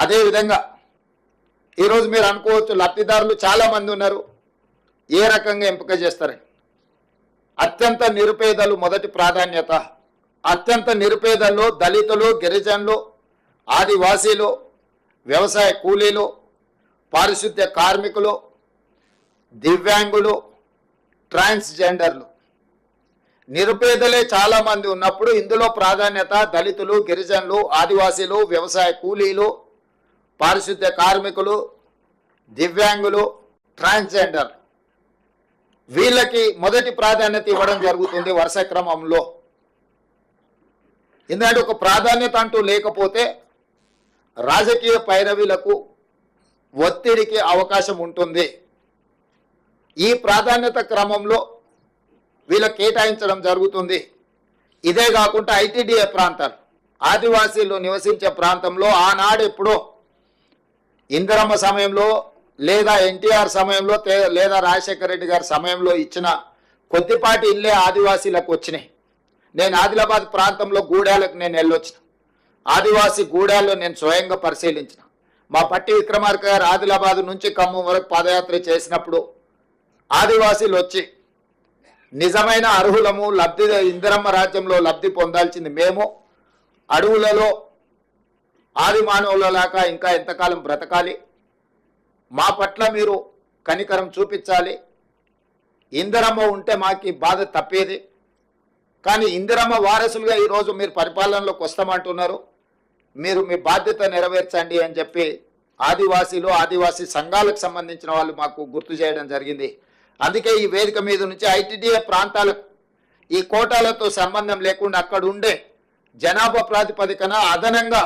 అదేవిధంగా ఈరోజు మీరు అనుకోవచ్చు లబ్ధిదారులు చాలామంది ఉన్నారు, ఏ రకంగా ఎంపిక చేస్తారని. అత్యంత నిరుపేదలు మొదటి ప్రాధాన్యత. అత్యంత నిరుపేదల్లో దళితులు, గిరిజనులు, ఆదివాసీలు, వ్యవసాయ కూలీలు, పారిశుద్ధ్య కార్మికులు, దివ్యాంగులు, ట్రాన్స్జెండర్లు, నిరుపేదలే చాలామంది ఉన్నప్పుడు ఇందులో ప్రాధాన్యత దళితులు, గిరిజనులు, ఆదివాసీలు, వ్యవసాయ కూలీలు, పారిశుద్ధ్య కార్మికులు, దివ్యాంగులు, ట్రాన్స్జెండర్, వీళ్ళకి మొదటి ప్రాధాన్యత ఇవ్వడం జరుగుతుంది వరుస క్రమంలో. ఎందుకంటే ఒక ప్రాధాన్యత అంటూ లేకపోతే రాజకీయ పైరవీలకు ఒత్తిడికి అవకాశం ఉంటుంది. ఈ ప్రాధాన్యత క్రమంలో వీళ్ళకి కేటాయించడం జరుగుతుంది. ఇదే కాకుండా ఐటీడీఏ ప్రాంతాలు, ఆదివాసీలు నివసించే ప్రాంతంలో ఆనాడు ఎప్పుడో ఇందిరమ్మ సమయంలో లేదా ఎన్టీఆర్ సమయంలో లేదా రాజశేఖర రెడ్డి గారి సమయంలో ఇచ్చిన కొద్దిపాటి ఇల్లే ఆదివాసీలకు వచ్చినాయి. నేను ఆదిలాబాద్ ప్రాంతంలో గూడాలకు నేను వెళ్ళొచ్చిన, ఆదివాసీ గూడాల్లో నేను స్వయంగా పరిశీలించిన. మా పట్టి విక్రమార్క గారు ఆదిలాబాద్ నుంచి ఖమ్మం వరకు పాదయాత్ర చేసినప్పుడు ఆదివాసీలు వచ్చి నిజమైన అర్హులము, ఇందిరమ్మ రాజ్యంలో లబ్ధి పొందాల్సింది మేము, అడవులలో ఆది మానవులలాగా ఇంకా ఎంతకాలం బ్రతకాలి, మా పట్ల మీరు కనికరం చూపించాలి, ఇందిరమ్మ ఉంటే మాకు బాధ తప్పేది, కానీ ఇందిరమ్మ వారసులుగా ఈరోజు మీరు పరిపాలనలోకి వస్తామంటున్నారు, మీరు మీ బాధ్యత నెరవేర్చండి అని చెప్పి ఆదివాసీలు, ఆదివాసీ సంఘాలకు సంబంధించిన వాళ్ళు మాకు గుర్తు చేయడం జరిగింది. అందుకే ఈ వేదిక మీద నుంచి ఐటీడీఏ ప్రాంతాలకు ఈ కోటాలతో సంబంధం లేకుండా అక్కడ ఉండే జనాభా ప్రాతిపదికన అదనంగా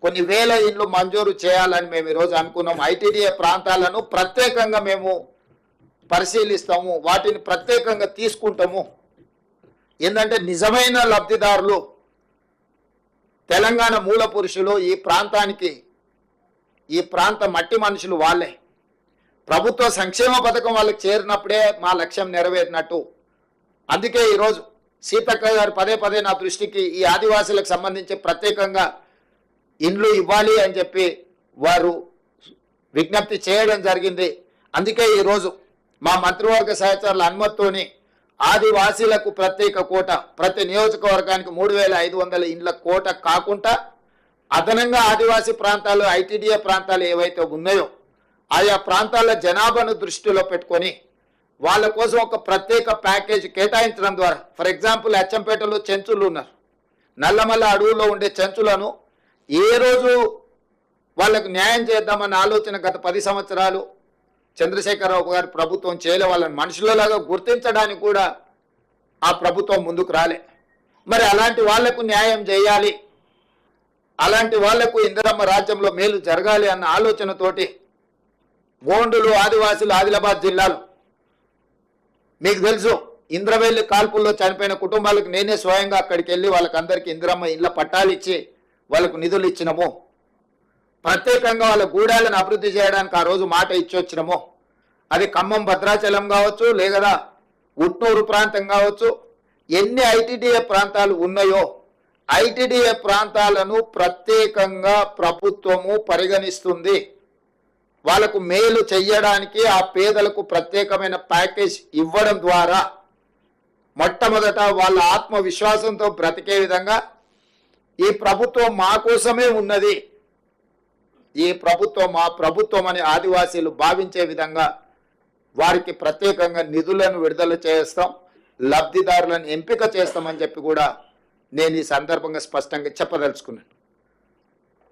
కొన్ని వేల ఇండ్లు మంజూరు చేయాలని మేము ఈరోజు అనుకున్నాం. ఐటీడీఏ ప్రాంతాలను ప్రత్యేకంగా మేము పరిశీలిస్తాము, వాటిని ప్రత్యేకంగా తీసుకుంటాము. ఏంటంటే నిజమైన లబ్ధిదారులు తెలంగాణ మూల పురుషులు, ఈ ప్రాంతానికి ఈ ప్రాంత మట్టి మనుషులు వాళ్ళే. ప్రభుత్వ సంక్షేమ పథకం వాళ్ళకి చేరినప్పుడే మా లక్ష్యం నెరవేరినట్టు. అందుకే ఈరోజు సీతక్క గారు పదే పదే నా దృష్టికి ఈ ఆదివాసీలకు సంబంధించి ప్రత్యేకంగా ఇండ్లు ఇవ్వాలి అని చెప్పి వారు విజ్ఞప్తి చేయడం జరిగింది. అందుకే ఈరోజు మా మంత్రివర్గ సహచరుల అనుమతితోని ఆదివాసీలకు ప్రత్యేక కోట, ప్రతి నియోజకవర్గానికి 3500 ఇండ్ల కోట కాకుండా అదనంగా ఆదివాసీ ప్రాంతాలు, ఐటీడీఏ ప్రాంతాలు ఏవైతే ఉన్నాయో ఆయా ప్రాంతాల జనాభాను దృష్టిలో పెట్టుకొని వాళ్ళ కోసం ఒక ప్రత్యేక ప్యాకేజ్ కేటాయించడం ద్వారా, ఫర్ ఎగ్జాంపుల్ అచ్చంపేటలో చెంచులు ఉన్నారు, నల్లమల్ల అడవుల్లో ఉండే చెంచులను ఏ రోజు వాళ్ళకు న్యాయం చేద్దామన్న ఆలోచన గత 10 సంవత్సరాలు చంద్రశేఖరరావు గారి ప్రభుత్వం చేయలే. వాళ్ళని మనుషులలాగా గుర్తించడానికి కూడా ఆ ప్రభుత్వం ముందుకు రాలే. మరి అలాంటి వాళ్లకు న్యాయం చేయాలి, అలాంటి వాళ్లకు ఇందిరమ్మ రాజ్యంలో మేలు జరగాలి అన్న ఆలోచనతోటి గోండులు, ఆదివాసులు, ఆదిలాబాద్ జిల్లాలు, మీకు తెలుసు ఇంద్రవెల్లి కాల్పుల్లో చనిపోయిన కుటుంబాలకు నేనే స్వయంగా అక్కడికి వెళ్ళి వాళ్ళకందరికీ ఇందిరమ్మ ఇళ్ళ పట్టాలు ఇచ్చి వాళ్ళకు నిధులు ఇచ్చినము. ప్రత్యేకంగా వాళ్ళ గూడాలను అభివృద్ధి చేయడానికి ఆ రోజు మాట ఇచ్చొచ్చినము. అది ఖమ్మం, భద్రాచలం కావచ్చు, లేదా ఉట్నూరు ప్రాంతం కావచ్చు, ఎన్ని ఐటీడీఏ ప్రాంతాలు ఉన్నాయో ఐటీడీఏ ప్రాంతాలను ప్రత్యేకంగా ప్రభుత్వము పరిగణిస్తుంది. వాళ్ళకు మేలు చెయ్యడానికి ఆ పేదలకు ప్రత్యేకమైన ప్యాకేజ్ ఇవ్వడం ద్వారా మొట్టమొదట వాళ్ళ ఆత్మవిశ్వాసంతో బ్రతికే విధంగా ఈ ప్రభుత్వం మా కోసమే ఉన్నది, ఈ ప్రభుత్వం మా ప్రభుత్వం అని ఆదివాసీలు భావించే విధంగా వారికి ప్రత్యేకంగా నిధులను విడుదల చేస్తాం, లబ్ధిదారులను ఎంపిక చేస్తామని చెప్పి కూడా నేను ఈ సందర్భంగా స్పష్టంగా చెప్పదలుచుకున్నాను.